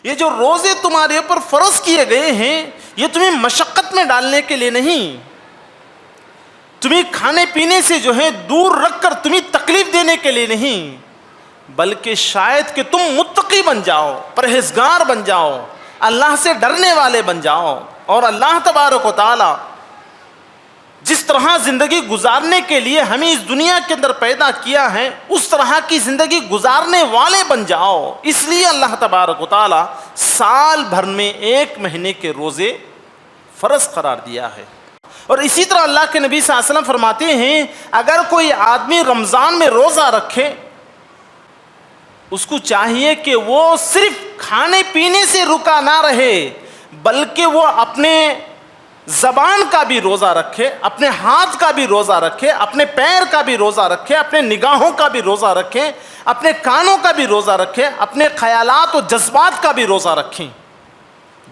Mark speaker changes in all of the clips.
Speaker 1: یہ جو روزے تمہارے اوپر فرض کیے گئے ہیں یہ تمہیں مشقت میں ڈالنے کے لیے نہیں، تمہیں کھانے پینے سے جو ہے دور رکھ کر تمہیں تکلیف دینے کے لیے نہیں، بلکہ شاید کہ تم متقی بن جاؤ، پرہیزگار بن جاؤ، اللہ سے ڈرنے والے بن جاؤ، اور اللہ تبارک و تعالی جس طرح زندگی گزارنے کے لیے ہمیں اس دنیا کے اندر پیدا کیا ہے اس طرح کی زندگی گزارنے والے بن جاؤ۔ اس لیے اللہ تبارک و تعالی سال بھر میں 1 مہینے کے روزے فرض قرار دیا ہے۔ اور اسی طرح اللہ کے نبی صلی اللہ علیہ وسلم فرماتے ہیں اگر کوئی آدمی رمضان میں روزہ رکھے اس کو چاہیے کہ وہ صرف کھانے پینے سے رکا نہ رہے، بلکہ وہ اپنے زبان کا بھی روزہ رکھے، اپنے ہاتھ کا بھی روزہ رکھے، اپنے پیر کا بھی روزہ رکھے، اپنے نگاہوں کا بھی روزہ رکھے، اپنے کانوں کا بھی روزہ رکھے، اپنے خیالات و جذبات کا بھی روزہ رکھیں،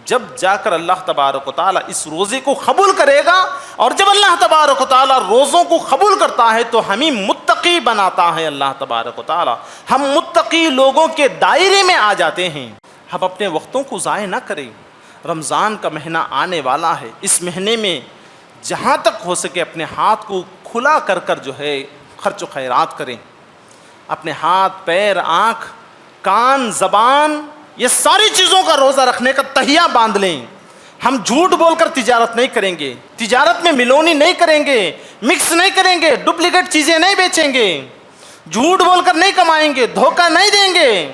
Speaker 1: جب جا کر اللہ تبارک و تعالیٰ اس روزے کو قبول کرے گا۔ اور جب اللہ تبارک و تعالیٰ روزوں کو قبول کرتا ہے تو ہمیں متقی بناتا ہے اللہ تبارک و تعالیٰ، ہم متقی لوگوں کے دائرے میں آ جاتے ہیں۔ ہم اپنے وقتوں کو ضائع نہ کریں، رمضان کا مہینہ آنے والا ہے، اس مہینے میں جہاں تک ہو سکے اپنے ہاتھ کو کھلا کر کر جو ہے خرچ و خیرات کریں، اپنے ہاتھ، پیر، آنکھ، کان، زبان، یہ ساری چیزوں کا روزہ رکھنے کا تہیہ باندھ لیں۔ ہم جھوٹ بول کر تجارت نہیں کریں گے، تجارت میں ملونی نہیں کریں گے، مکس نہیں کریں گے، ڈپلیکیٹ چیزیں نہیں بیچیں گے، جھوٹ بول کر نہیں کمائیں گے، دھوکہ نہیں دیں گے،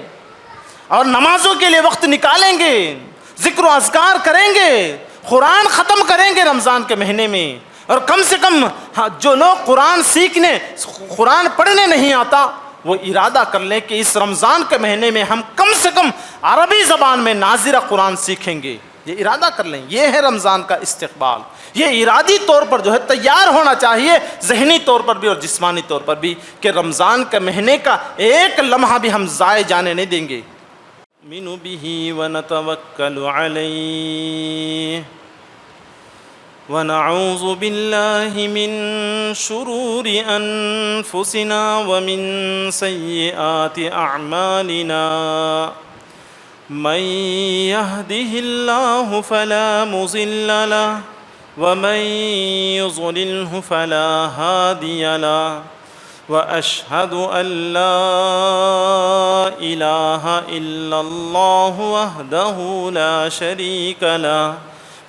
Speaker 1: اور نمازوں کے لیے وقت نکالیں گے، ذکر و اذکار کریں گے، قرآن ختم کریں گے رمضان کے مہینے میں۔ اور کم سے کم جو لوگ قرآن پڑھنے نہیں آتا وہ ارادہ کر لیں کہ اس رمضان کے مہینے میں ہم کم سے کم عربی زبان میں ناظرہ قرآن سیکھیں گے، یہ ارادہ کر لیں۔ یہ ہے رمضان کا استقبال، یہ ارادی طور پر جو ہے تیار ہونا چاہیے، ذہنی طور پر بھی اور جسمانی طور پر بھی، کہ رمضان کے مہینے کا ایک لمحہ بھی ہم ضائع جانے نہیں دیں گے۔ نؤمن به ونتوکل علیہ ونعوذ باللہ من شرور انفسنا ومن سیئات اعمالنا من يهده الله فلا مضل له ومن يضلله فلا هادي له وأشهد أن لا إله إلا الله وحده لا شريك له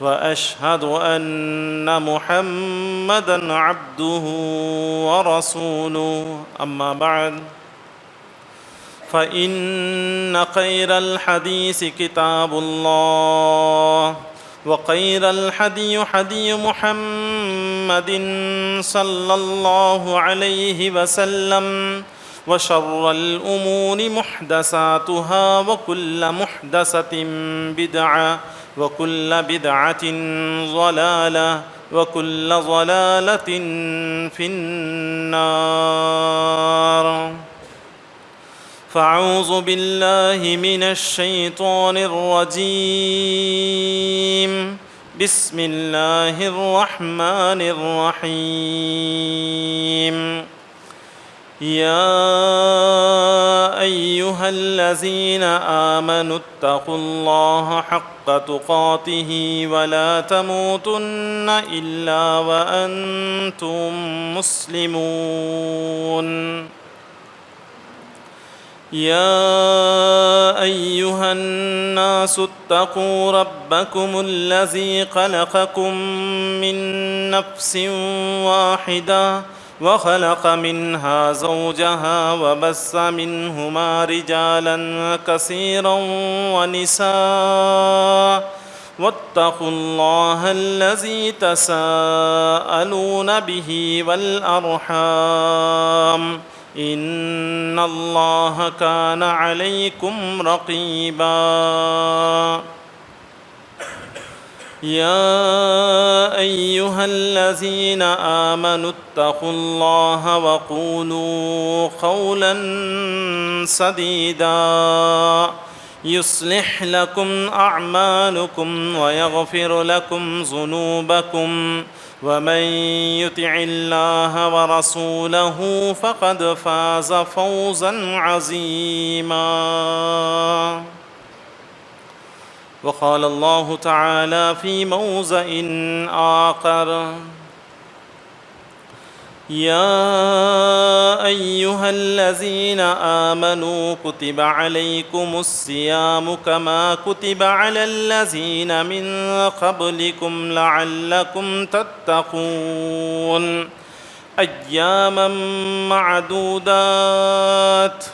Speaker 1: وأشهد أن محمدًا عبده ورسوله أما بعد فإن خير الحديث كتاب الله وخير الهدي هدي محمد صلى الله عليه وسلم وشر الأمور محدثاتها وكل محدثة بدعة وكل بدعة ضلالة وكل ضلالة في النار فأعوذ بالله من الشيطان الرجيم بسم الله الرحمن الرحيم يا أيها الذين آمنوا اتقوا الله حق تقاته ولا تموتن إلا وأنتم مسلمون يا أيها الناس اتقوا ربكم الذي خلقكم من نفس واحدة وخلق منها زوجها وبث منهما رجالا كثيرا ونساء واتقوا الله الذي تساءلون به والأرحام إن الله كان عليكم رقيبا يا أيها الذين آمنوا اتقوا الله وقولوا قولا سديدا يصلح لكم أعمالكم ويغفر لكم ذنوبكم ومن يطع الله ورسوله فقد فاز فوزا عظيما وقال الله تعالى في موضع آخر: يا أيها الذين آمنوا كتب عليكم الصيام كما كتب على الذين من قبلكم لعلكم تتقون أياما معدودات.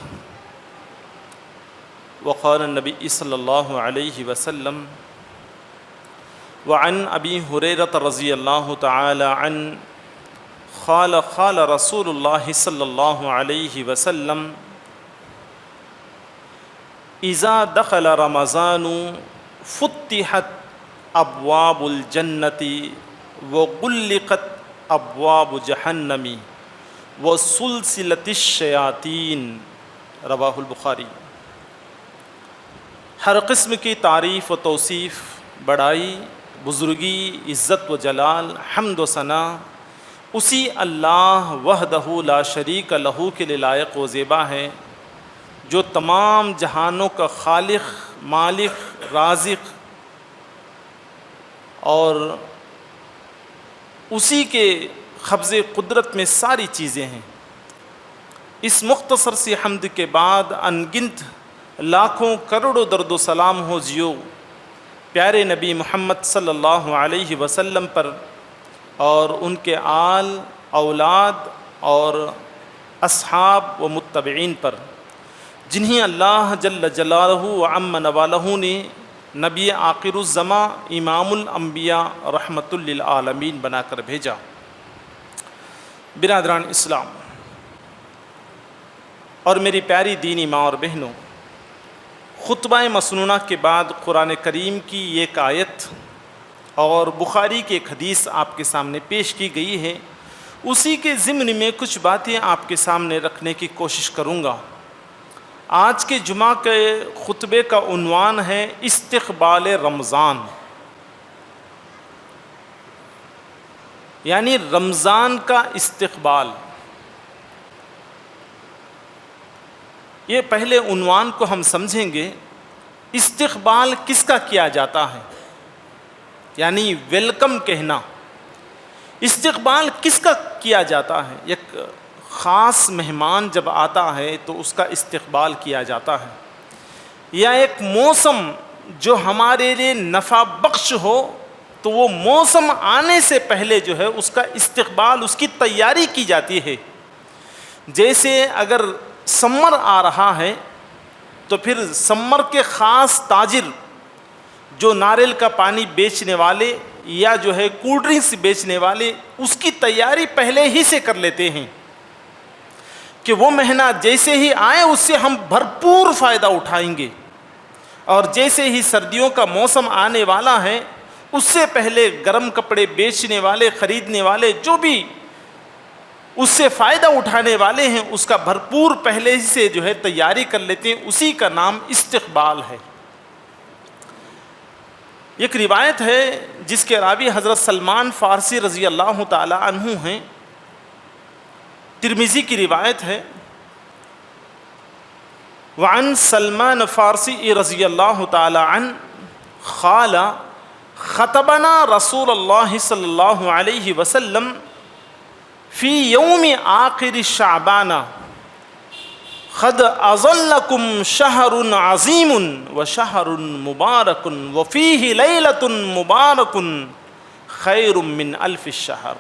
Speaker 1: وقال النبي صلى الله عليه وسلم: وعن أبي هريرة رضي الله تعالى عنه قال رسول الله صلى الله عليه وسلم: إذا دخل رمضان فتحت أبواب الجنة وغلقت أبواب جهنم وسلسلة الشياطين. رواہ البخاری. ہر قسم کی تعریف و توصیف، بڑائی، بزرگی، عزت و جلال، حمد و ثنا اسی اللہ وحدہ لا شریک لہ کے لیے لائق و زیبا ہے، جو تمام جہانوں کا خالق، مالک، رازق، اور اسی کے قبض قدرت میں ساری چیزیں ہیں. اس مختصر سی حمد کے بعد انگنت لاکھوں کروڑوں درد و سلام ہو جیو پیارے نبی محمد صلی اللہ علیہ وسلم پر اور ان کے آل، اولاد اور اصحاب و متبعین پر، جنہیں اللہ جل جلالہ و عم نوالہ نے نبی آخر الزماں، امام الانبیاء، رحمت للعالمین بنا کر بھیجا. برادران اسلام اور میری پیاری دینی ماں اور بہنوں، خطبہ مسنونہ کے بعد قرآن کریم کی ایک آیت اور بخاری کی ایک حدیث آپ کے سامنے پیش کی گئی ہے. اسی کے ضمن میں کچھ باتیں آپ کے سامنے رکھنے کی کوشش کروں گا. آج کے جمعہ کے خطبے کا عنوان ہے استقبال رمضان، یعنی رمضان کا استقبال. یہ پہلے عنوان کو ہم سمجھیں گے. استقبال کس کا کیا جاتا ہے، یعنی ویلکم کہنا. استقبال کس کا کیا جاتا ہے؟ ایک خاص مہمان جب آتا ہے تو اس کا استقبال کیا جاتا ہے، یا ایک موسم جو ہمارے لیے نفع بخش ہو تو وہ موسم آنے سے پہلے جو ہے اس کا استقبال، اس کی تیاری کی جاتی ہے. جیسے اگر سمر آ رہا ہے تو پھر سمر کے خاص تاجر جو ناریل کا پانی بیچنے والے یا جو ہے کولڈ ڈرنکس بیچنے والے اس کی تیاری پہلے ہی سے کر لیتے ہیں کہ وہ مہینہ جیسے ہی آئے اس سے ہم بھرپور فائدہ اٹھائیں گے. اور جیسے ہی سردیوں کا موسم آنے والا ہے اس سے پہلے گرم کپڑے بیچنے والے، خریدنے والے، جو بھی اس سے فائدہ اٹھانے والے ہیں اس کا بھرپور پہلے ہی سے جو ہے تیاری کر لیتے ہیں. اسی کا نام استقبال ہے. ایک روایت ہے جس کے راوی حضرت سلمان فارسی رضی اللہ تعالی عنہ ہیں. ترمذی کی روایت ہے. وعن سلمان فارسی رضی اللہ تعالی عنہ قال خطبنا رسول اللہ صلی اللہ علیہ وسلم فی یوم آخر شعبان قد اظلکم شہر عظیم و شہر مبارک و فیہ لیلۃ مبارک خیر من الف الشہر.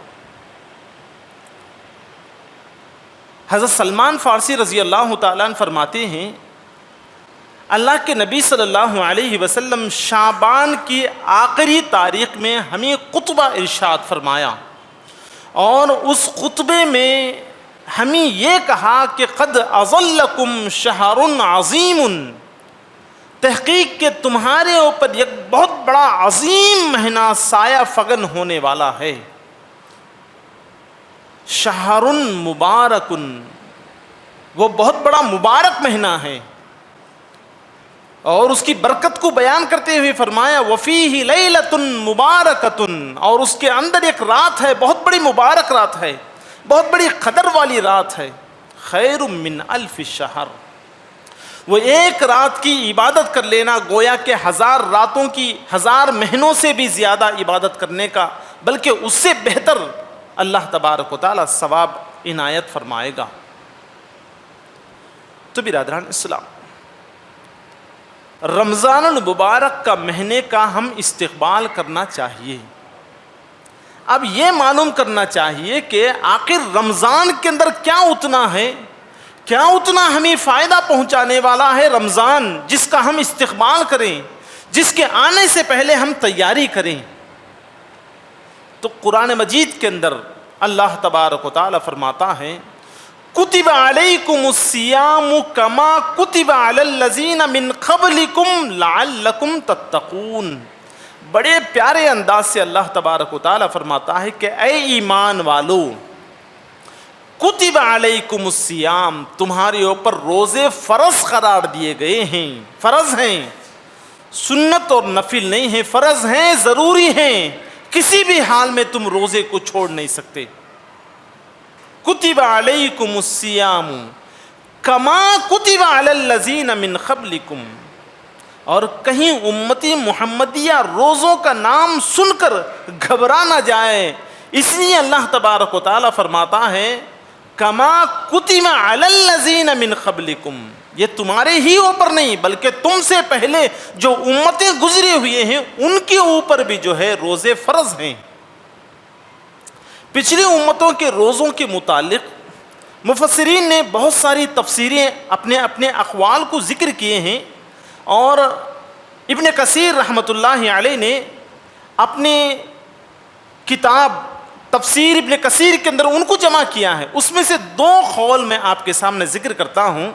Speaker 1: حضرت سلمان فارسی رضی اللہ تعالیٰ عنہ فرماتے ہیں اللہ کے نبی صلی اللہ علیہ وسلم شعبان کی آخری تاریخ میں ہمیں خطبہ ارشاد فرمایا، اور اس خطبے میں ہمیں یہ کہا کہ قد اظلکم شہر عظیم، تحقیق کہ تمہارے اوپر ایک بہت بڑا عظیم مہینہ سایہ فگن ہونے والا ہے. شہر مبارک، وہ بہت بڑا مبارک مہینہ ہے. اور اس کی برکت کو بیان کرتے ہوئے فرمایا وفیہ لیلۃ مبارکۃ، اور اس کے اندر ایک رات ہے، بہت بڑی مبارک رات ہے، بہت بڑی قدر والی رات ہے. خیر من الف شہر، وہ ایک رات کی عبادت کر لینا گویا کہ 1000 راتوں کی 1000 مہینوں سے بھی زیادہ عبادت کرنے کا، بلکہ اس سے بہتر اللہ تبارک و تعالیٰ ثواب عنایت فرمائے گا۔ تو برادران اسلام، رمضان المبارک کا مہینے کا ہم استقبال کرنا چاہیے۔ اب یہ معلوم کرنا چاہیے کہ آخر رمضان کے اندر کیا اتنا ہے، کیا اتنا ہمیں فائدہ پہنچانے والا ہے رمضان، جس کا ہم استقبال کریں، جس کے آنے سے پہلے ہم تیاری کریں۔ تو قرآن مجید کے اندر اللہ تبارک و تعالیٰ فرماتا ہے کتب علیکم الصیام کما کتب علی الذین من قبلکم لعلکم تتقون۔ بڑے پیارے انداز سے اللہ تبارک و تعالیٰ فرماتا ہے کہ اے ایمان والو، کتب علیکم الصیام، تمہارے اوپر روزے فرض قرار دیے گئے ہیں، فرض ہیں، سنت اور نفل نہیں ہیں، فرض ہیں، ضروری ہیں، کسی بھی حال میں تم روزے کو چھوڑ نہیں سکتے۔ کتب علیکم الصیام کما کتب علی الذین من قبلکم، اور کہیں امتی محمدیہ روزوں کا نام سن کر گھبرا نہ جائے، اس لیے اللہ تبارک و تعالیٰ فرماتا ہے کما کتب علی الذین من قبلکم، یہ تمہارے ہی اوپر نہیں بلکہ تم سے پہلے جو امتیں گزرے ہوئے ہیں ان کے اوپر بھی جو ہے روزے فرض ہیں۔ پچھلی امتوں کے روزوں کے متعلق مفسرین نے بہت ساری تفسیریں اپنے اپنے اقوال کو ذکر کیے ہیں، اور ابن کثیر رحمۃ اللہ علیہ نے اپنے کتاب تفسیر ابن کثیر کے اندر ان کو جمع کیا ہے۔ اس میں سے 2 قول میں آپ کے سامنے ذکر کرتا ہوں۔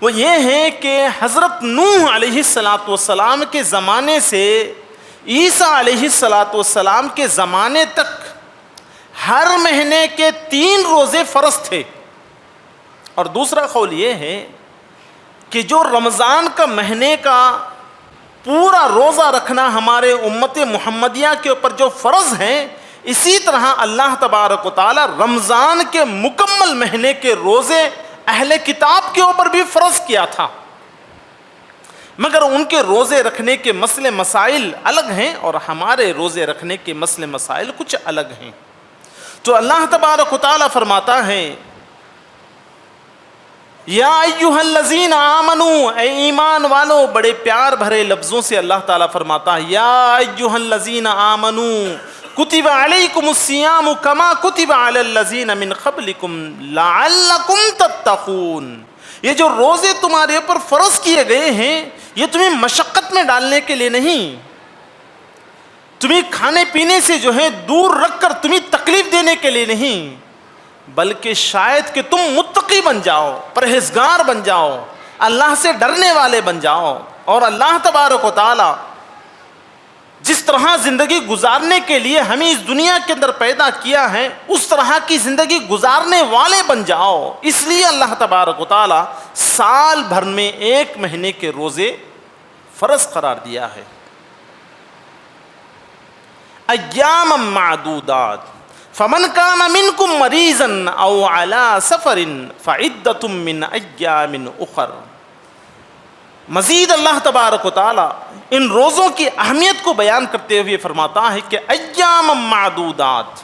Speaker 1: وہ یہ ہے کہ حضرت نوح علیہ السلام کے زمانے سے عیسیٰ علیہ السلام کے زمانے تک ہر مہینے کے 3 روزے فرض تھے، اور دوسرا قول یہ ہے کہ جو رمضان کا مہینے کا پورا روزہ رکھنا ہمارے امت محمدیہ کے اوپر جو فرض ہیں، اسی طرح اللہ تبارک و تعالی رمضان کے مکمل مہینے کے روزے اہل کتاب کے اوپر بھی فرض کیا تھا، مگر ان کے روزے رکھنے کے مسئلے مسائل الگ ہیں اور ہمارے روزے رکھنے کے مسئلے مسائل کچھ الگ ہیں۔ تو اللہ تبارک و تعالی فرماتا ہے یا ایھا الذین آمنو، اے ایمان والو، بڑے پیار بھرے لفظوں سے اللہ تعالیٰ فرماتا ہے یا ایھا الذین آمنو کتب علیکم الصیام کما کتب علی الذین من قبلکم لعلکم تتقون۔ یہ جو روزے تمہارے اوپر فرض کیے گئے ہیں، یہ تمہیں مشقت میں ڈالنے کے لیے نہیں، تمہیں کھانے پینے سے جو ہے دور رکھ کر تمہیں تکلیف دینے کے لیے نہیں، بلکہ شاید کہ تم متقی بن جاؤ، پرہیزگار بن جاؤ، اللہ سے ڈرنے والے بن جاؤ، اور اللہ تبارک و تعالی جس طرح زندگی گزارنے کے لیے ہمیں اس دنیا کے اندر پیدا کیا ہے اس طرح کی زندگی گزارنے والے بن جاؤ۔ اس لیے اللہ تبارک و تعالی سال بھر میں 1 مہینے کے روزے فرض قرار دیا ہے۔ ایام معدودات فمن کان منکم مریضا او علی سفر فعدۃ من ایام اخر۔ مزید اللہ تبارک و تعالی ان روزوں کی اہمیت کو بیان کرتے ہوئے فرماتا ہے کہ ایام معدودات،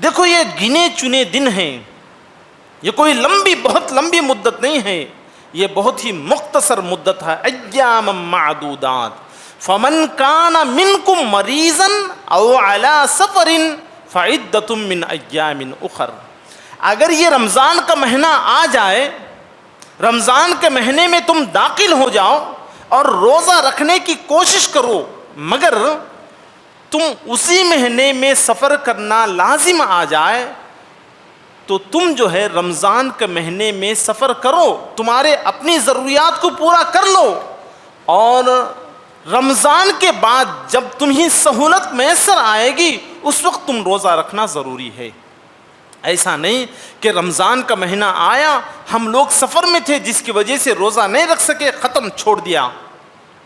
Speaker 1: دیکھو یہ گنے چنے دن ہیں، یہ کوئی بہت لمبی مدت نہیں ہے، یہ بہت ہی مختصر مدت ہے۔ ایام معدودات فمن کان منکم مریضا او علی سفر فعدۃ من ایام اخر۔ اگر یہ رمضان کا مہینہ آ جائے، رمضان کے مہینے میں تم داخل ہو جاؤ اور روزہ رکھنے کی کوشش کرو، مگر تم اسی مہینے میں سفر کرنا لازم آ جائے، تو تم جو ہے رمضان کے مہینے میں سفر کرو، تمہارے اپنی ضروریات کو پورا کر لو، اور رمضان کے بعد جب تمہیں سہولت میسر آئے گی اس وقت تم روزہ رکھنا ضروری ہے۔ ایسا نہیں کہ رمضان کا مہینہ آیا، ہم لوگ سفر میں تھے جس کی وجہ سے روزہ نہیں رکھ سکے، ختم، چھوڑ دیا،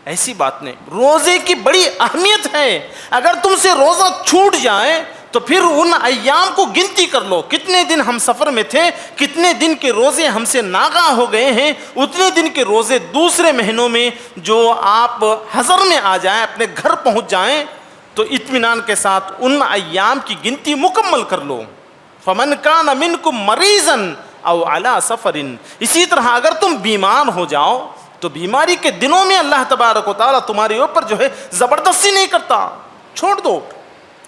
Speaker 1: ایسی بات نہیں۔ روزے کی بڑی اہمیت ہے، اگر تم سے روزہ چھوٹ جائے تو پھر ان ایام کو گنتی کر لو، کتنے دن ہم سفر میں تھے، کتنے دن کے روزے ہم سے ناغا ہو گئے ہیں، اتنے دن کے روزے دوسرے مہینوں میں جو آپ حضر میں آ جائیں، اپنے گھر پہنچ جائیں تو اطمینان کے ساتھ ان ایام کی گنتی مکمل کر لو. فمن کان منکم مریضا او علی سفر، اسی طرح اگر تم بیمار ہو جاؤ تو بیماری کے دنوں میں اللہ تبارک و تعالیٰ تمہارے اوپر جو ہے زبردستی نہیں کرتا، چھوڑ دو،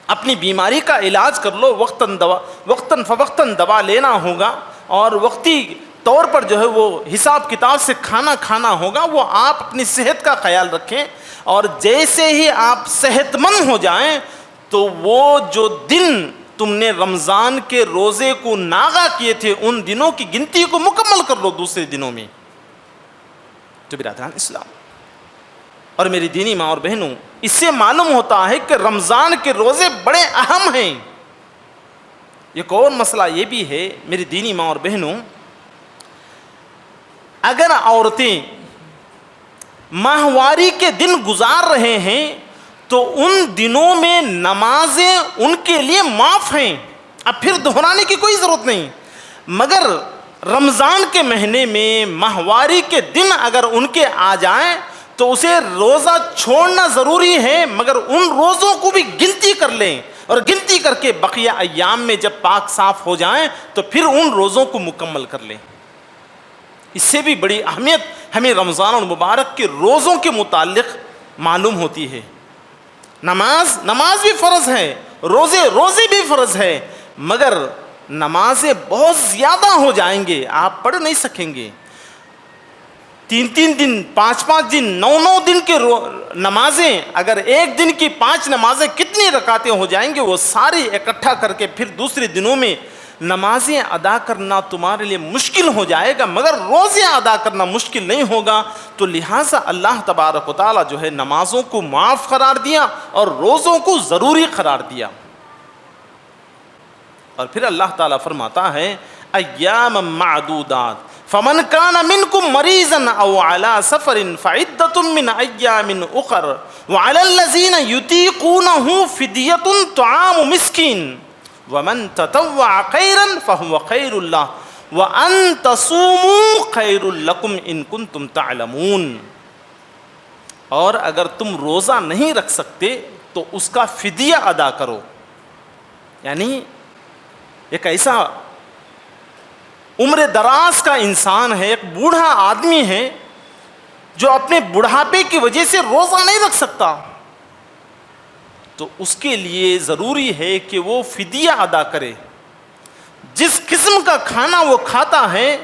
Speaker 1: اپنی بیماری کا علاج کر لو، وقتاً فوقتاً دوا لینا ہوگا اور وقتی طور پر جو ہے وہ حساب کتاب سے کھانا کھانا ہوگا. وہ آپ اپنی صحت کا خیال رکھیں، اور جیسے ہی آپ صحت مند ہو جائیں تو وہ جو دن تم نے رمضان کے روزے کو ناغا کیے تھے ان دنوں کی گنتی کو مکمل کر لو دوسرے دنوں میں. تو برادران اسلام اور میری دینی ماں اور بہنوں، اس سے معلوم ہوتا ہے کہ رمضان کے روزے بڑے اہم ہیں. ایک اور مسئلہ یہ بھی ہے میری دینی ماں اور بہنوں، اگر عورتیں ماہواری کے دن گزار رہے ہیں تو ان دنوں میں نمازیں ان کے لیے معاف ہیں، اب پھر دہرانے کی کوئی ضرورت نہیں. مگر رمضان کے مہینے میں ماہواری کے دن اگر ان کے آ جائیں تو اسے روزہ چھوڑنا ضروری ہے، مگر ان روزوں کو بھی گنتی کر لیں، اور گنتی کر کے بقیہ ایام میں جب پاک صاف ہو جائیں تو پھر ان روزوں کو مکمل کر لیں. اس سے بھی بڑی اہمیت ہمیں رمضان المبارک کے روزوں کے متعلق معلوم ہوتی ہے. نماز بھی فرض ہے، روزے بھی فرض ہے، مگر نمازیں بہت زیادہ ہو جائیں گے، آپ پڑھ نہیں سکیں گے. 3 دن 5 دن 9 دن کے نمازیں، اگر ایک دن کی 5 نمازیں کتنی رکعتیں ہو جائیں گے، وہ ساری اکٹھا کر کے پھر دوسرے دنوں میں نمازیں ادا کرنا تمہارے لیے مشکل ہو جائے گا، مگر روزے ادا کرنا مشکل نہیں ہوگا. تو لہٰذا اللہ تبارک و تعالیٰ جو ہے نمازوں کو معاف قرار دیا اور روزوں کو ضروری قرار دیا. اور پھر اللہ تعالیٰ فرماتا ہے ایام معدودات فمن کان منکم مریضا او علی سفر فعدۃ من ایام اخر وعلی الذین یطیقونہ فدیۃ طعام مسکین ومن تطوع خیرا فہو خیر اللہ وان تصوموا خیر لکم ان کنتم تعلمون. اور اگر تم روزہ نہیں رکھ سکتے تو اس کا فدیہ ادا کرو. یعنی ایک ایسا عمر دراز کا انسان ہے، ایک بوڑھا آدمی ہے جو اپنے بڑھاپے کی وجہ سے روزہ نہیں رکھ سکتا، تو اس کے لیے ضروری ہے کہ وہ فدیہ ادا کرے. جس قسم کا کھانا وہ کھاتا ہے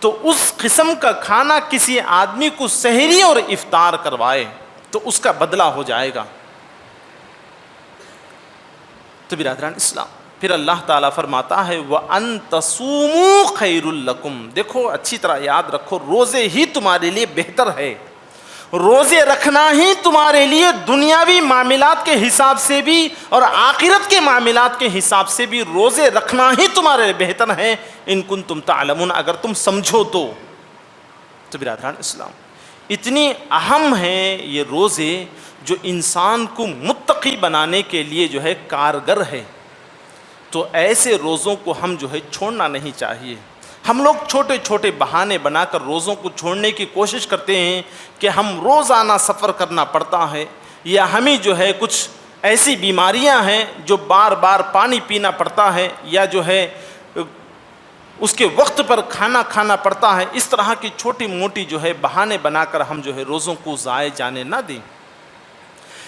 Speaker 1: تو اس قسم کا کھانا کسی آدمی کو سحری اور افطار کروائے تو اس کا بدلہ ہو جائے گا. تو برادران اسلام پھر اللہ تعالیٰ فرماتا ہے وَأَن تَصُومُوا خَيْرٌ لَكُمْ. دیکھو اچھی طرح یاد رکھو، روزے ہی تمہارے لیے بہتر ہے. روزے رکھنا ہی تمہارے لیے دنیاوی معاملات کے حساب سے بھی اور آخرت کے معاملات کے حساب سے بھی روزے رکھنا ہی تمہارے لیے بہتر ہے ان کنتم تعلمون، اگر تم سمجھو تو. تو برادران اسلام اتنی اہم ہیں یہ روزے جو انسان کو متقی بنانے کے لیے جو ہے کارگر ہے. تو ایسے روزوں کو ہم جو ہے چھوڑنا نہیں چاہیے. ہم لوگ چھوٹے چھوٹے بہانے بنا کر روزوں کو چھوڑنے کی کوشش کرتے ہیں کہ ہم روزانہ سفر کرنا پڑتا ہے، یا ہمیں جو ہے کچھ ایسی بیماریاں ہیں جو بار بار پانی پینا پڑتا ہے، یا جو ہے اس کے وقت پر کھانا کھانا پڑتا ہے. اس طرح کی چھوٹی موٹی جو ہے بہانے بنا کر ہم جو ہے روزوں کو ضائع جانے نہ دیں.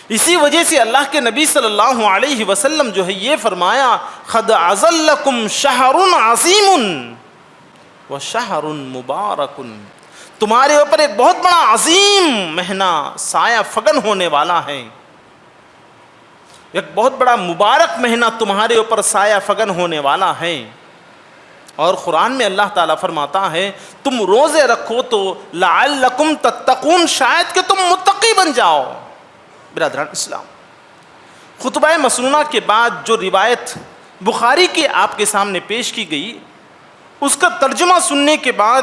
Speaker 1: اسی وجہ سے اللہ کے نبی صلی اللہ علیہ وسلم جو ہے یہ فرمایا قد اظلکم شہر عظیم وشہر مبارک، تمہارے اوپر ایک بہت بڑا عظیم مہینہ سایہ فگن ہونے والا ہے، ایک بہت بڑا مبارک مہینہ تمہارے اوپر سایہ فگن ہونے والا ہے. اور قرآن میں اللہ تعالیٰ فرماتا ہے تم روزے رکھو تو لعلکم تتقون، شاید کہ تم متقی بن جاؤ. برادران اسلام خطبہ مسنونہ کے بعد جو روایت بخاری کی آپ کے سامنے پیش کی گئی، اس کا ترجمہ سننے کے بعد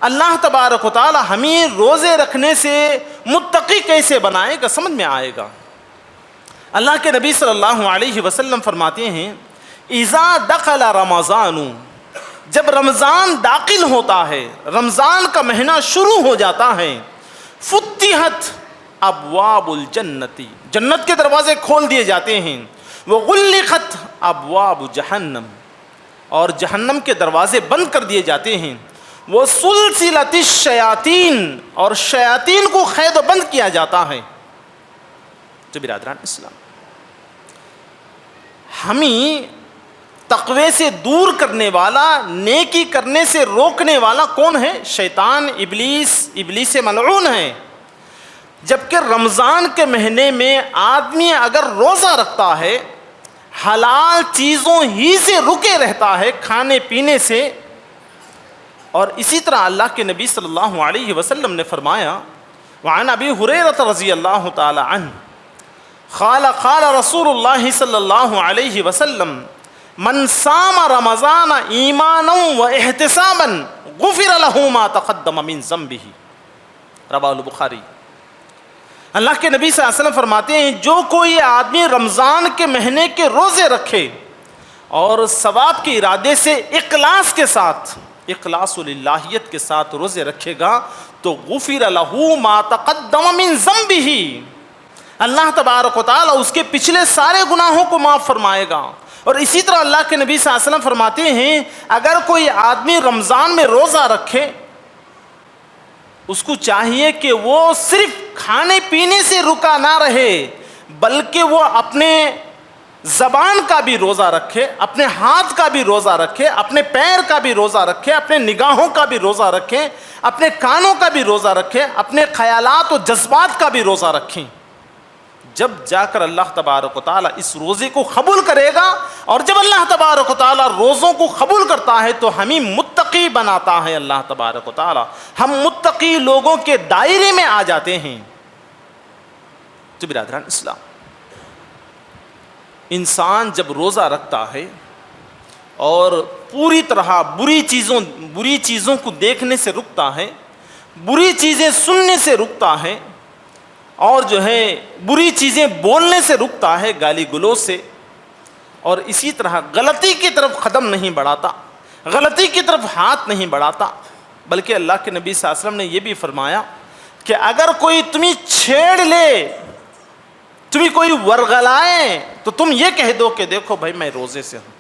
Speaker 1: اللہ تبارک و تعالی ہمیں روزے رکھنے سے متقی کیسے بنائے گا سمجھ میں آئے گا. اللہ کے نبی صلی اللہ علیہ وسلم فرماتے ہیں اذا دخل رمضان، جب رمضان داخل ہوتا ہے، رمضان کا مہینہ شروع ہو جاتا ہے، فتحت ابواب الجنتی، جنت کے دروازے کھول دیے جاتے ہیں، وغلقت ابواب جہنم، اور جہنم کے دروازے بند کر دیے جاتے ہیں، وسلسلت الشیاطین، اور شیاطین کو قید و بند کیا جاتا ہے۔ تو برادران اسلام، ہمیں تقوی سے دور کرنے والا، نیکی کرنے سے روکنے والا کون ہے؟ شیطان، ابلیس ملعون ہے۔ جبکہ رمضان کے مہینے میں آدمی اگر روزہ رکھتا ہے، حلال چیزوں ہی سے رکے رہتا ہے، کھانے پینے سے، اور اسی طرح اللہ کے نبی صلی اللہ علیہ وسلم نے فرمایا، وعن ابی ہریرہ رضی اللہ تعالی عنہ قال رسول اللہ صلی اللہ علیہ وسلم من صام رمضان ایمانا و احتسابا غفر له ما تقدم من ذنبہ، رواه البخاری۔ اللہ کے نبی صلی اللہ علیہ وسلم فرماتے ہیں جو کوئی آدمی رمضان کے مہینے کے روزے رکھے اور ثواب کے ارادے سے اخلاص کے ساتھ، اخلاص للہیت کے ساتھ روزے رکھے گا تو غفر له ما تقدم من ذنبہ، اللہ تبارک و تعالی اس کے پچھلے سارے گناہوں کو معاف فرمائے گا۔ اور اسی طرح اللہ کے نبی صلی اللہ علیہ وسلم فرماتے ہیں اگر کوئی آدمی رمضان میں روزہ رکھے، اس کو چاہیے کہ وہ صرف کھانے پینے سے رکا نہ رہے، بلکہ وہ اپنے زبان کا بھی روزہ رکھے، اپنے ہاتھ کا بھی روزہ رکھے، اپنے پیر کا بھی روزہ رکھے، اپنے نگاہوں کا بھی روزہ رکھے، اپنے کانوں کا بھی روزہ رکھے، اپنے خیالات و جذبات کا بھی روزہ رکھیں۔ جب جا کر اللہ تبارک و تعالیٰ اس روزے کو قبول کرے گا، اور جب اللہ تبارک و تعالیٰ روزوں کو قبول کرتا ہے تو ہمیں متقی بناتا ہے اللہ تبارک و تعالیٰ، ہم متقی لوگوں کے دائرے میں آ جاتے ہیں۔ تو برادران اسلام، انسان جب روزہ رکھتا ہے اور پوری طرح بری چیزوں کو دیکھنے سے رکتا ہے، بری چیزیں سننے سے رکتا ہے، اور جو ہے بری چیزیں بولنے سے رکتا ہے، گالی گلوچ سے، اور اسی طرح غلطی کی طرف قدم نہیں بڑھاتا، غلطی کی طرف ہاتھ نہیں بڑھاتا، بلکہ اللہ کے نبی صلی اللہ علیہ وسلم نے یہ بھی فرمایا کہ اگر کوئی تمہیں چھیڑ لے، تمہیں کوئی ورغلائے، تو تم یہ کہہ دو کہ دیکھو بھائی میں روزے سے ہوں،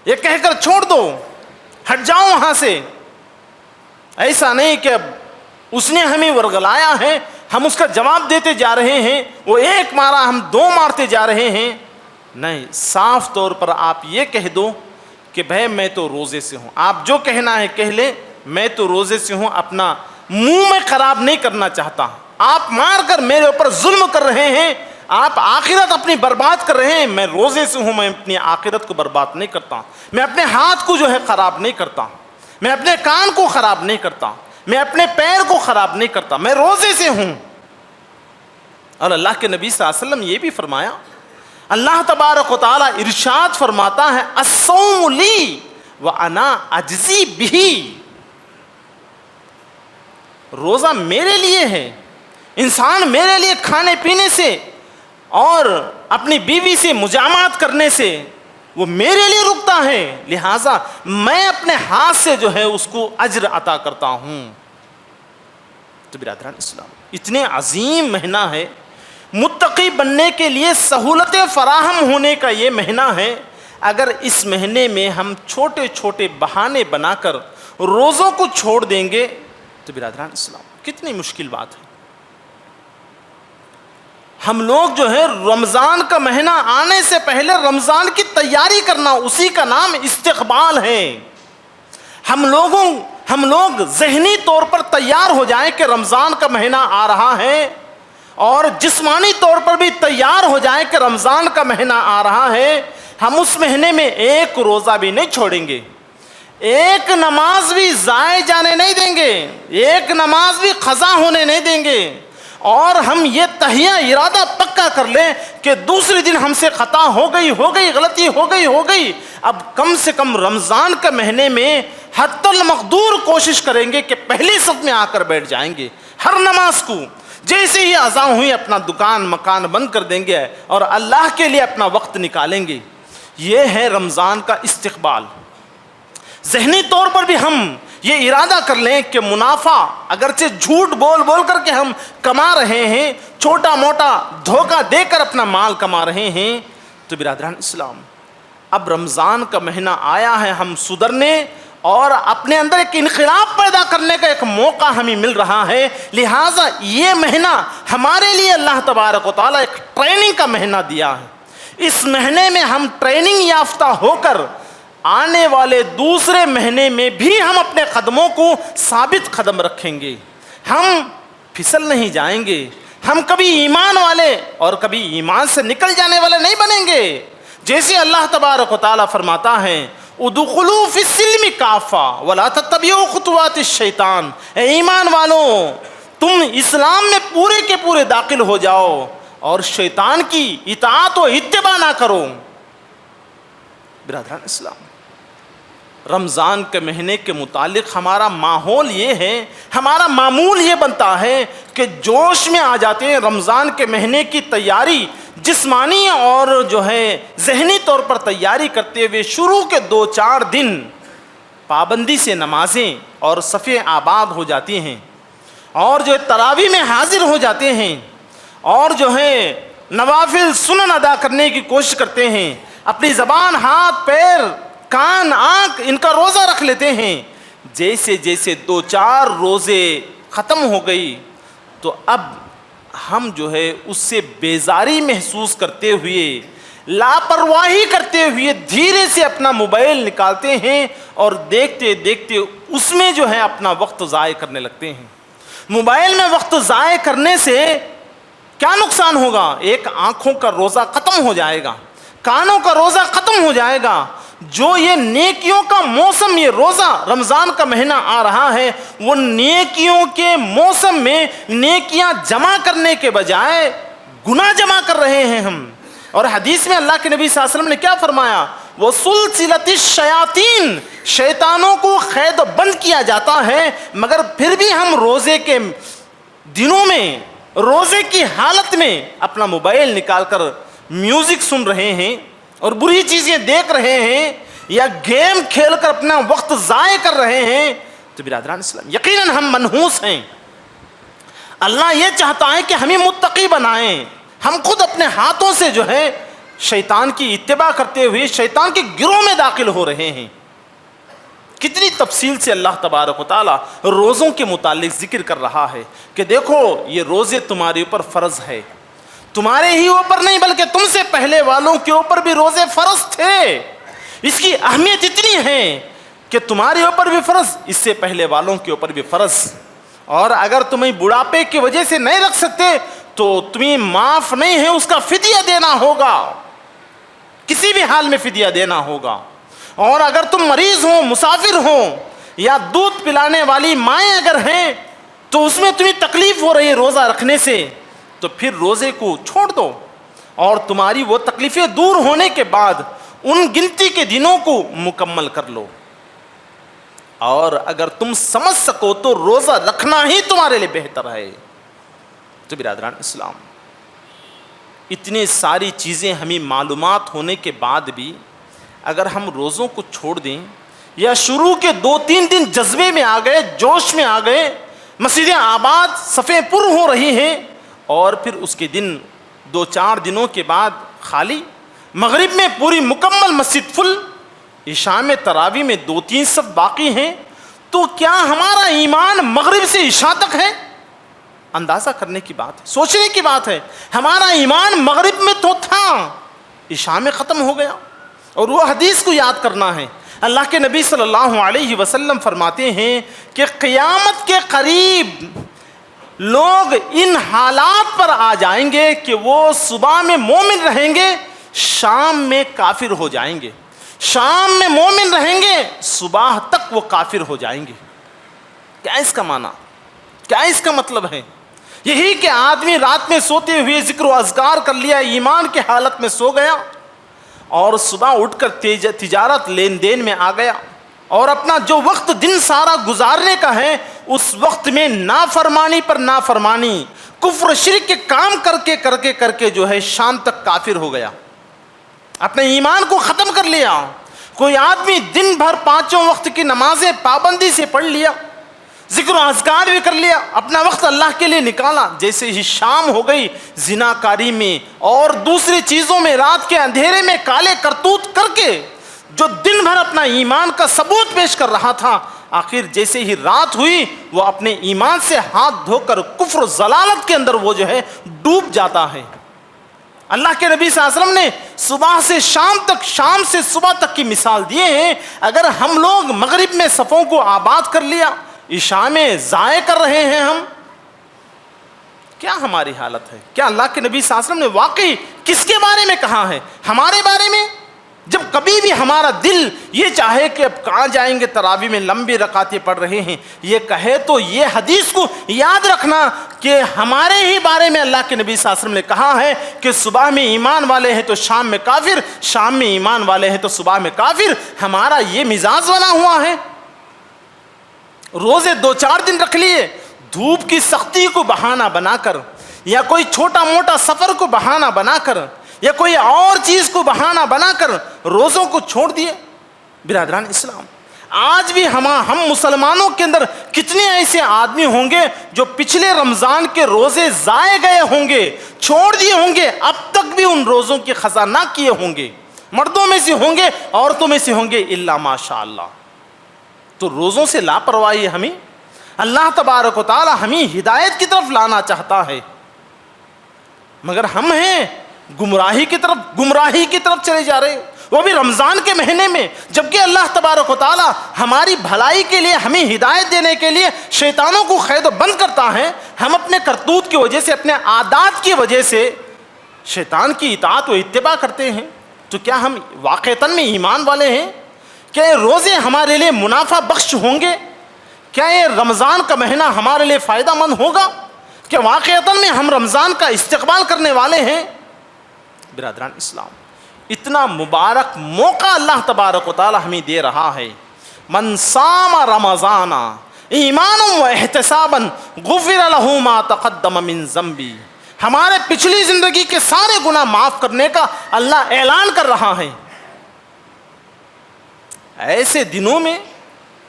Speaker 1: یہ کہہ کر چھوڑ دو، ہٹ جاؤ وہاں سے۔ ایسا نہیں کہ اس نے ہمیں ورغلایا ہے، ہم اس کا جواب دیتے جا رہے ہیں، وہ ایک مارا ہم دو مارتے جا رہے ہیں، نہیں، صاف طور پر آپ یہ کہہ دو کہ بھائی میں تو روزے سے ہوں، آپ جو کہنا ہے کہہ لیں، میں تو روزے سے ہوں، اپنا منہ میں خراب نہیں کرنا چاہتا، آپ مار کر میرے اوپر ظلم کر رہے ہیں، آپ آخرت اپنی برباد کر رہے ہیں، میں روزے سے ہوں، میں اپنی آخرت کو برباد نہیں کرتا، میں اپنے ہاتھ کو جو ہے خراب نہیں کرتا، میں اپنے کان کو خراب نہیں کرتا، میں اپنے پیر کو خراب نہیں کرتا، میں روزے سے ہوں۔ اور اللہ کے نبی صلی اللہ علیہ وسلم یہ بھی فرمایا، اللہ تبارک و تعالیٰ ارشاد فرماتا ہے الصوم لی وانا اجزی بہ، روزہ میرے لیے ہے، انسان میرے لیے کھانے پینے سے اور اپنی بیوی سے مجامعات کرنے سے وہ میرے لیے رکتا ہے، لہٰذا میں اپنے ہاتھ سے جو ہے اس کو اجر عطا کرتا ہوں۔ تو برادران اسلام، اتنے عظیم مہینہ ہے، متقی بننے کے لیے سہولتیں فراہم ہونے کا یہ مہینہ ہے، اگر اس مہینے میں ہم چھوٹے چھوٹے بہانے بنا کر روزوں کو چھوڑ دیں گے تو برادران اسلام کتنی مشکل بات ہے۔ ہم لوگ جو ہے رمضان کا مہینہ آنے سے پہلے رمضان کی تیاری کرنا، اسی کا نام استقبال ہے۔ ہم لوگ ذہنی طور پر تیار ہو جائیں کہ رمضان کا مہینہ آ رہا ہے، اور جسمانی طور پر بھی تیار ہو جائیں کہ رمضان کا مہینہ آ رہا ہے، ہم اس مہینے میں ایک روزہ بھی نہیں چھوڑیں گے، ایک نماز بھی ضائع جانے نہیں دیں گے، ایک نماز بھی قضا ہونے نہیں دیں گے، اور ہم یہ تہیہ ارادہ پکا کر لیں کہ دوسرے دن ہم سے خطا ہو گئی، غلطی ہو گئی، اب کم سے کم رمضان کے مہینے میں حتی المقدور کوشش کریں گے کہ پہلی صف میں آ کر بیٹھ جائیں گے، ہر نماز کو جیسے ہی اذان ہوئی اپنا دکان مکان بند کر دیں گے اور اللہ کے لیے اپنا وقت نکالیں گے. یہ ہے رمضان کا استقبال. ذہنی طور پر بھی ہم یہ ارادہ کر لیں کہ منافع اگرچہ جھوٹ بول بول کر کے ہم کما رہے ہیں, چھوٹا موٹا دھوکہ دے کر اپنا مال کما رہے ہیں, تو برادران اسلام اب رمضان کا مہینہ آیا ہے, ہم سدھرنے اور اپنے اندر ایک انقلاب پیدا کرنے کا ایک موقع ہمیں مل رہا ہے. لہٰذا یہ مہینہ ہمارے لیے اللہ تبارک و تعالیٰ ایک ٹریننگ کا مہینہ دیا ہے. اس مہینے میں ہم ٹریننگ یافتہ ہو کر آنے والے دوسرے مہینے میں بھی ہم اپنے قدموں کو ثابت قدم رکھیں گے. ہم پھسل نہیں جائیں گے, ہم کبھی ایمان والے اور کبھی ایمان سے نکل جانے والے نہیں بنیں گے. جیسے اللہ تبارک و تعالیٰ فرماتا ہے ادخلوا فی السلم کافہ ولا تتبعوا خطوات الشیطان, اے ایمان والوں تم اسلام میں پورے کے پورے داخل ہو جاؤ اور شیطان کی اطاعت و اتباع نہ کرو. برادران اسلام, رمضان کے مہینے کے متعلق ہمارا ماحول یہ ہے, ہمارا معمول یہ بنتا ہے کہ جوش میں آ جاتے ہیں. رمضان کے مہینے کی تیاری جسمانی اور جو ہے ذہنی طور پر تیاری کرتے ہوئے شروع کے 2-4 دن پابندی سے نمازیں اور صفیں آباد ہو جاتی ہیں, اور جو تراویح میں حاضر ہو جاتے ہیں, اور جو ہے نوافل سنن ادا کرنے کی کوشش کرتے ہیں. اپنی زبان, ہاتھ, پیر, کان, آنکھ ان کا روزہ رکھ لیتے ہیں. جیسے جیسے 2-4 روزے ختم ہو گئی تو اب ہم جو ہے اس سے بیزاری محسوس کرتے ہوئے, لاپرواہی کرتے ہوئے دھیرے سے اپنا موبائل نکالتے ہیں اور دیکھتے دیکھتے اس میں جو ہے اپنا وقت ضائع کرنے لگتے ہیں. موبائل میں وقت ضائع کرنے سے کیا نقصان ہوگا؟ ایک آنکھوں کا روزہ ختم ہو جائے گا, کانوں کا روزہ ختم ہو جائے گا. جو یہ نیکیوں کا موسم, یہ روزہ رمضان کا مہینہ آ رہا ہے, وہ نیکیوں کے موسم میں نیکیاں جمع کرنے کے بجائے گناہ جمع کر رہے ہیں ہم. اور حدیث میں اللہ کے نبی صلی اللہ علیہ وسلم نے کیا فرمایا؟ وَسُلْسِلَةِ الشَّيَاطِينَ, شیطانوں کو قید و بند کیا جاتا ہے, مگر پھر بھی ہم روزے کے دنوں میں, روزے کی حالت میں اپنا موبائل نکال کر میوزک سن رہے ہیں اور بری چیزیں دیکھ رہے ہیں یا گیم کھیل کر اپنا وقت ضائع کر رہے ہیں. تو برادران اسلام یقیناً ہم منحوس ہیں. اللہ یہ چاہتا ہے کہ ہمیں متقی بنائیں. ہم خود اپنے ہاتھوں سے جو ہے شیطان کی اتباع کرتے ہوئے شیطان کے گروہ میں داخل ہو رہے ہیں. کتنی تفصیل سے اللہ تبارک و تعالیٰ روزوں کے متعلق ذکر کر رہا ہے کہ دیکھو یہ روزے تمہارے اوپر فرض ہے. تمہارے ہی اوپر نہیں بلکہ تم سے پہلے والوں کے اوپر بھی روزے فرض تھے. اس کی اہمیت اتنی ہے کہ تمہارے اوپر بھی فرض, اس سے پہلے والوں کے اوپر بھی فرض. اور اگر تمہیں بڑھاپے کی وجہ سے نہیں رکھ سکتے تو تمہیں معاف نہیں ہے, اس کا فدیہ دینا ہوگا, کسی بھی حال میں فدیہ دینا ہوگا. اور اگر تم مریض ہو, مسافر ہو, یا دودھ پلانے والی مائیں اگر ہیں تو اس میں تمہیں تکلیف ہو رہی ہے روزہ رکھنے سے, تو پھر روزے کو چھوڑ دو اور تمہاری وہ تکلیفیں دور ہونے کے بعد ان گنتی کے دنوں کو مکمل کر لو. اور اگر تم سمجھ سکو تو روزہ رکھنا ہی تمہارے لیے بہتر ہے. تو برادران اسلام اتنی ساری چیزیں ہمیں معلومات ہونے کے بعد بھی اگر ہم روزوں کو چھوڑ دیں یا شروع کے 2-3 دن جذبے میں آ گئے, جوش میں آ گئے, مسجدیں آباد, صفیں پر ہو رہی ہیں, اور پھر اس کے دن 2-4 دنوں کے بعد خالی, مغرب میں پوری مکمل مسجد فل, عشاء میں تراویح میں 2-3 صف باقی ہیں, تو کیا ہمارا ایمان مغرب سے عشاء تک ہے؟ اندازہ کرنے کی بات ہے, سوچنے کی بات ہے. ہمارا ایمان مغرب میں تو تھا, عشاء میں ختم ہو گیا. اور وہ حدیث کو یاد کرنا ہے. اللہ کے نبی صلی اللہ علیہ وسلم فرماتے ہیں کہ قیامت کے قریب لوگ ان حالات پر آ جائیں گے کہ وہ صبح میں مومن رہیں گے, شام میں کافر ہو جائیں گے, شام میں مومن رہیں گے, صبح تک وہ کافر ہو جائیں گے. کیا اس کا معنی, کیا اس کا مطلب ہے؟ یہی کہ آدمی رات میں سوتے ہوئے ذکر و اذکار کر لیا, ایمان کی حالت میں سو گیا, اور صبح اٹھ کر تجارت لین دین میں آ گیا, اور اپنا جو وقت دن سارا گزارنے کا ہے اس وقت میں نافرمانی پر نافرمانی، کفر شرک کے کام کر کے جو ہے شام تک کافر ہو گیا، اپنے ایمان کو ختم کر لیا۔ کوئی آدمی دن بھر 5 وقت کی نمازیں پابندی سے پڑھ لیا، ذکر و اذکار بھی کر لیا، اپنا وقت اللہ کے لیے نکالا، جیسے ہی شام ہو گئی زناکاری میں اور دوسری چیزوں میں، رات کے اندھیرے میں کالے کرتوت کر کے جو دن بھر اپنا ایمان کا ثبوت پیش کر رہا تھا، آخر جیسے ہی رات ہوئی وہ اپنے ایمان سے ہاتھ دھو کر کفر و ضلالت کے اندر وہ جو ہے ڈوب جاتا ہے۔ اللہ کے نبی صلی اللہ علیہ وسلم نے صبح سے شام تک، شام سے صبح تک کی مثال دیے ہیں۔ اگر ہم لوگ مغرب میں صفوں کو آباد کر لیا، عشاء میں ضائع کر رہے ہیں ہم، کیا ہماری حالت ہے؟ کیا اللہ کے نبی صلی اللہ علیہ وسلم نے واقعی کس کے بارے میں کہا ہے؟ ہمارے بارے میں؟ جب کبھی بھی ہمارا دل یہ چاہے کہ اب کہاں جائیں گے، تراویح میں لمبی رکعتیں پڑھ رہے ہیں، یہ کہے تو یہ حدیث کو یاد رکھنا کہ ہمارے ہی بارے میں اللہ کے نبی صلی اللہ علیہ وسلم نے کہا ہے کہ صبح میں ایمان والے ہیں تو شام میں کافر، شام میں ایمان والے ہیں تو صبح میں کافر۔ ہمارا یہ مزاج بنا ہوا ہے۔ روزے 2-4 دن رکھ لیے، دھوپ کی سختی کو بہانہ بنا کر، یا کوئی چھوٹا موٹا سفر کو بہانہ بنا کر، یا کوئی اور چیز کو بہانہ بنا کر روزوں کو چھوڑ دیے۔ برادران اسلام، آج بھی ہم مسلمانوں کے اندر کتنے ایسے آدمی ہوں گے جو پچھلے رمضان کے روزے ضائع گئے ہوں گے، چھوڑ دیے ہوں گے، اب تک بھی ان روزوں کی قضا نہ کیے ہوں گے، مردوں میں سے ہوں گے، عورتوں میں سے ہوں گے، الا ماشاء اللہ۔ تو روزوں سے لاپرواہی ہمیں، اللہ تبارک و تعالی ہمیں ہدایت کی طرف لانا چاہتا ہے، مگر ہم ہیں گمراہی کی طرف چلے جا رہے، وہ بھی رمضان کے مہینے میں، جبکہ اللہ تبارک و تعالی ہماری بھلائی کے لیے، ہمیں ہدایت دینے کے لیے شیطانوں کو قید و بند کرتا ہے۔ ہم اپنے کرتوت کی وجہ سے، اپنے عادات کی وجہ سے شیطان کی اطاعت و اتباع کرتے ہیں۔ تو کیا ہم واقعتاً میں ایمان والے ہیں؟ کیا یہ روزے ہمارے لیے منافع بخش ہوں گے؟ کیا یہ رمضان کا مہینہ ہمارے لیے فائدہ مند ہوگا؟ کیا واقعتاً میں ہم رمضان کا استقبال کرنے والے ہیں؟ برادران اسلام، اتنا مبارک موقع اللہ تبارک و تعالی ہمیں دے رہا ہے۔ من صام رمضان ایمانا و احتسابا غفر له ما تقدم من ذنبی، ہمارے پچھلی زندگی کے سارے گناہ معاف کرنے کا اللہ اعلان کر رہا ہے۔ ایسے دنوں میں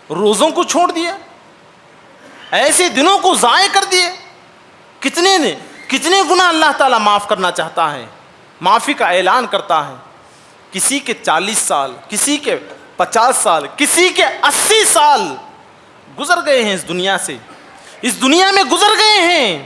Speaker 1: روزوں کو چھوڑ دیا، ایسے دنوں کو ضائع کر دیے، کتنے گناہ اللہ تعالیٰ معاف کرنا چاہتا ہے، معافی کا اعلان کرتا ہے۔ کسی کے 40 سال، کسی کے 50 سال، کسی کے 80 سال گزر گئے ہیں اس دنیا سے، اس دنیا میں گزر گئے ہیں،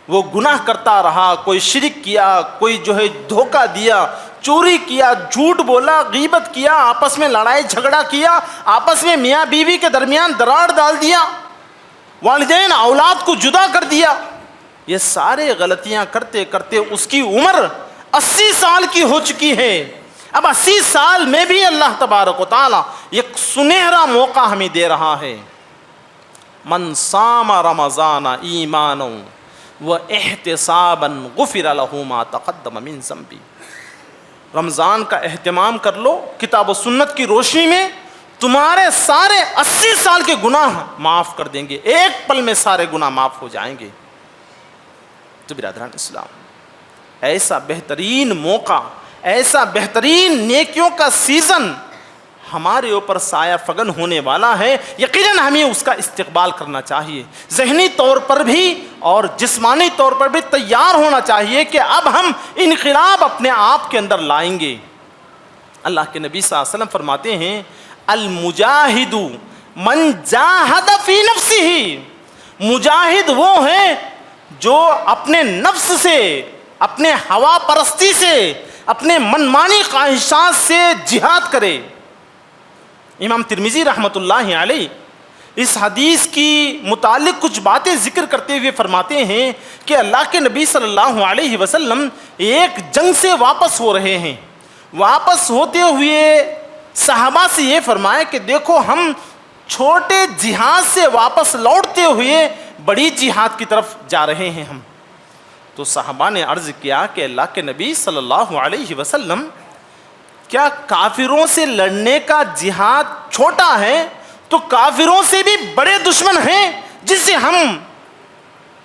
Speaker 1: وہ گناہ کرتا رہا، کوئی شرک کیا، کوئی جو ہے دھوکہ دیا، چوری کیا، جھوٹ بولا، غیبت کیا، آپس میں لڑائی جھگڑا کیا، آپس میں میاں بیوی کے درمیان دراڑ ڈال دیا، والدین اولاد کو جدا کر دیا۔ یہ سارے غلطیاں کرتے کرتے اس کی عمر 80 سال کی ہو چکی ہے۔ اب 80 سال میں بھی اللہ تبارک و تعالی ایک سنہرا موقع ہمیں دے رہا ہے۔ من صام رمضان ایمانا و احتسابا غفر له ما تقدم من ذنبی۔ رمضان کا اہتمام کر لو، کتاب و سنت کی روشنی میں تمہارے سارے 80 سال کے گناہ معاف کر دیں گے، ایک پل میں سارے گناہ معاف ہو جائیں گے۔ تو برادران اسلام، ایسا بہترین موقع، ایسا بہترین نیکیوں کا سیزن ہمارے اوپر سایہ فگن ہونے والا ہے، یقیناً ہمیں اس کا استقبال کرنا چاہیے، ذہنی طور پر بھی اور جسمانی طور پر بھی تیار ہونا چاہیے کہ اب ہم انقلاب اپنے آپ کے اندر لائیں گے۔ اللہ کے نبی صلی اللہ علیہ وسلم فرماتے ہیں المجاہد من جاہد فی نفسہ، مجاہد وہ ہے جو اپنے نفس سے، اپنے ہوا پرستی سے، اپنے منمانی خواہشات سے جہاد کرے۔ امام ترمذی رحمۃ اللہ علیہ اس حدیث کی متعلق کچھ باتیں ذکر کرتے ہوئے فرماتے ہیں کہ اللہ کے نبی صلی اللہ علیہ وسلم ایک جنگ سے واپس ہو رہے ہیں، واپس ہوتے ہوئے صحابہ سے یہ فرمایا کہ دیکھو ہم چھوٹے جہاد سے واپس لوٹتے ہوئے بڑی جہاد کی طرف جا رہے ہیں ہم۔ تو صحابہ نے عرض کیا کہ اللہ کے نبی صلی اللہ علیہ وسلم، کیا کافروں سے لڑنے کا جہاد چھوٹا ہے تو کافروں سے بھی بڑے دشمن ہیں جس سے ہم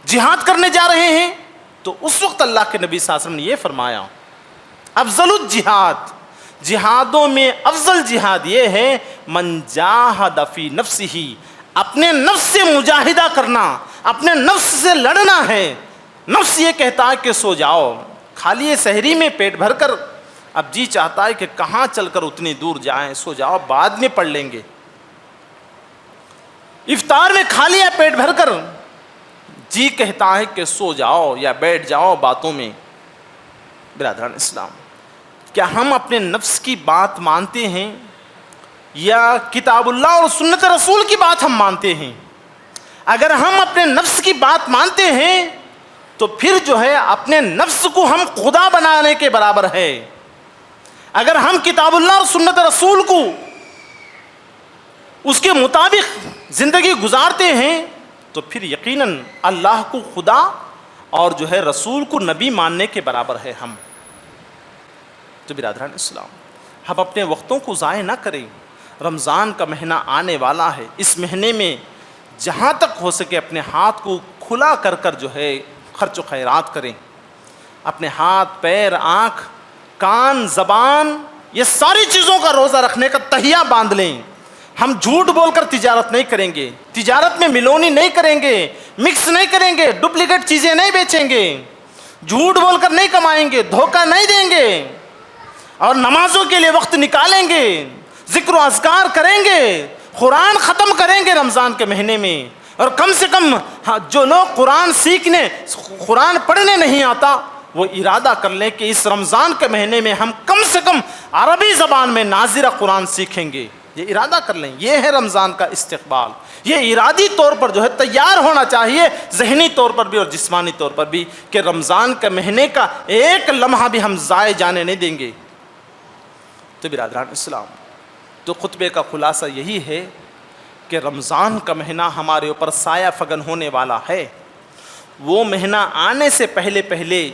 Speaker 1: جہاد کرنے جا رہے ہیں. تو اس وقت اللہ کے نبی صلی اللہ علیہ وسلم نے یہ فرمایا افضل الجہاد، جہادوں میں افضل جہاد یہ ہے من جاہد فی نفسہ، اپنے نفس سے مجاہدہ کرنا، اپنے نفس سے لڑنا ہے. نفس یہ کہتا ہے کہ سو جاؤ، خالی سحری میں پیٹ بھر کر اب جی چاہتا ہے کہ کہاں چل کر اتنی دور جائیں، سو جاؤ بعد میں پڑھ لیں گے. افطار میں کھا لیا پیٹ بھر کر، جی کہتا ہے کہ سو جاؤ یا بیٹھ جاؤ باتوں میں. برادران اسلام، کیا ہم اپنے نفس کی بات مانتے ہیں یا کتاب اللہ اور سنت رسول کی بات ہم مانتے ہیں؟ اگر ہم اپنے نفس کی بات مانتے ہیں تو پھر جو ہے اپنے نفس کو ہم خدا بنانے کے برابر ہے. اگر ہم کتاب اللہ اور سنت رسول کو اس کے مطابق زندگی گزارتے ہیں تو پھر یقیناً اللہ کو خدا اور جو ہے رسول کو نبی ماننے کے برابر ہے ہم. تو برادران اسلام، ہم اپنے وقتوں کو ضائع نہ کریں. رمضان کا مہینہ آنے والا ہے، اس مہینے میں جہاں تک ہو سکے اپنے ہاتھ کو کھلا کر کر جو ہے خرچ و خیرات کریں. اپنے ہاتھ، پیر، آنکھ، کان، زبان، یہ ساری چیزوں کا روزہ رکھنے کا تہیہ باندھ لیں. ہم جھوٹ بول کر تجارت نہیں کریں گے، تجارت میں ملونی نہیں کریں گے، مکس نہیں کریں گے، ڈپلیکیٹ چیزیں نہیں بیچیں گے، جھوٹ بول کر نہیں کمائیں گے، دھوکہ نہیں دیں گے، اور نمازوں کے لیے وقت نکالیں گے، ذکر و اذکار کریں گے، قرآن ختم کریں گے رمضان کے مہینے میں. اور کم سے کم جو لوگ قرآن سیکھنے، قرآن پڑھنے نہیں آتا، وہ ارادہ کر لیں کہ اس رمضان کے مہینے میں ہم کم سے کم عربی زبان میں ناظرہ قرآن سیکھیں گے. یہ ارادہ کر لیں. یہ ہے رمضان کا استقبال. یہ ارادی طور پر جو ہے تیار ہونا چاہیے، ذہنی طور پر بھی اور جسمانی طور پر بھی، کہ رمضان کے مہینے کا ایک لمحہ بھی ہم ضائع جانے نہیں دیں گے. تو برادران اسلام، تو خطبے کا خلاصہ یہی ہے کہ رمضان کا مہینہ ہمارے اوپر سایہ فگن ہونے والا ہے. وہ مہینہ آنے سے پہلے پہلے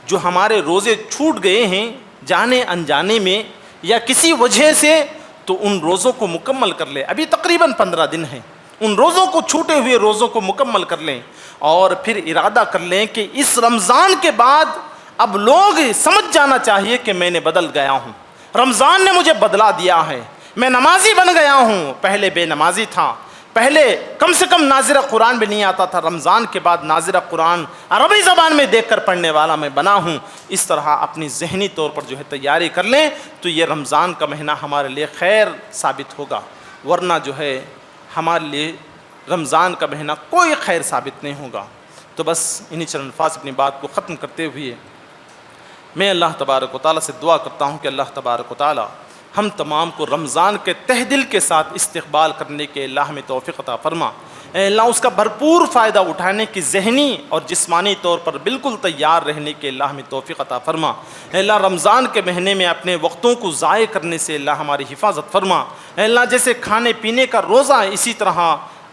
Speaker 1: جو ہمارے روزے چھوٹ گئے ہیں جانے انجانے میں یا کسی وجہ سے، تو ان روزوں کو مکمل کر لیں. ابھی تقریباً 15 دن ہیں. ان روزوں کو، چھوٹے ہوئے روزوں کو مکمل کر لیں، اور پھر ارادہ کر لیں کہ اس رمضان کے بعد اب لوگ سمجھ جانا چاہیے کہ میں نے بدل گیا ہوں، رمضان نے مجھے بدلا دیا ہے، میں نمازی بن گیا ہوں. پہلے بے نمازی تھا، پہلے کم سے کم ناظرہ قرآن بھی نہیں آتا تھا، رمضان کے بعد ناظرہ قرآن عربی زبان میں دیکھ کر پڑھنے والا میں بنا ہوں. اس طرح اپنی ذہنی طور پر جو ہے تیاری کر لیں تو یہ رمضان کا مہینہ ہمارے لیے خیر ثابت ہوگا. ورنہ جو ہے ہمارے لیے رمضان کا مہینہ کوئی خیر ثابت نہیں ہوگا. تو بس انہی چند الفاظ اپنی بات کو ختم کرتے ہوئے میں اللہ تبارک و تعالیٰ سے دعا کرتا ہوں کہ اللہ تبارک و تعالیٰ ہم تمام کو رمضان کے تہ دل کے ساتھ استقبال کرنے کے اللہ ہمیں توفیق عطا فرما. اے اللہ اس کا بھرپور فائدہ اٹھانے کی ذہنی اور جسمانی طور پر بالکل تیار رہنے کے اللہ ہمیں توفیق عطا فرما. اے اللہ رمضان کے مہینے میں اپنے وقتوں کو ضائع کرنے سے اللہ ہماری حفاظت فرما. اے اللہ جیسے کھانے پینے کا روزہ ہے، اسی طرح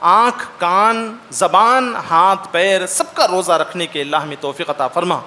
Speaker 1: آنکھ، کان، زبان، ہاتھ، پیر سب کا روزہ رکھنے کے اللہ ہمیں توفیق عطا فرما.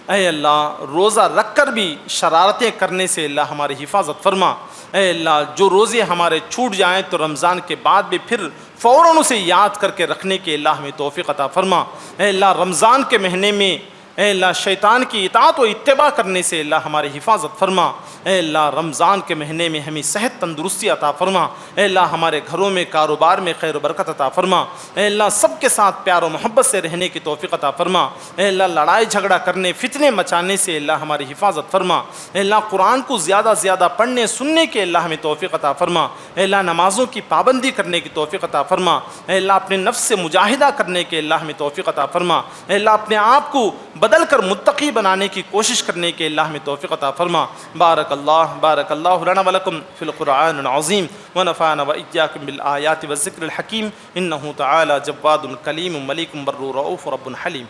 Speaker 1: اے اللہ روزہ رکھ کر بھی شرارتیں کرنے سے اللہ ہماری حفاظت فرما. اے اللہ جو روزے ہمارے چھوٹ جائیں تو رمضان کے بعد بھی پھر فوراً اسے یاد کر کے رکھنے کے اللہ ہمیں توفیق عطا فرما. اے اللہ رمضان کے مہینے میں اے اللہ شیطان کی اطاعت و اتباع کرنے سے اللہ ہماری حفاظت فرما. اے اللہ رمضان کے مہینے میں ہمیں صحت تندرستی عطا فرما. اے اللہ ہمارے گھروں میں کاروبار میں خیر و برکت عطا فرما. اے اللہ سب کے ساتھ پیار و محبت سے رہنے کی توفیق عطا فرما. اے اللہ لڑائی جھگڑا کرنے، فتنے مچانے سے اللہ ہماری حفاظت فرما. اے اللہ قرآن کو زیادہ زیادہ پڑھنے سننے کے اللہ ہمیں توفیق عطا فرما. اے اللہ نمازوں کی پابندی کرنے کی توفیق عطا فرما. اے اللہ اپنے نفس سے مجاہدہ کرنے کے اللہ ہمیں توفیق عطا فرما. اے اللہ اپنے آپ کو بدل کر متقی بنانے کی کوشش کرنے کے اللہ ہمیں توفیق عطا فرما. بارک اللہ لنا ولکم فی القرآن العظیم ونفعنا وإیاکم بالآیات والذکر الحکیم انہ تعالی جواد کلیم ملیک بر رؤوف رب حلیم.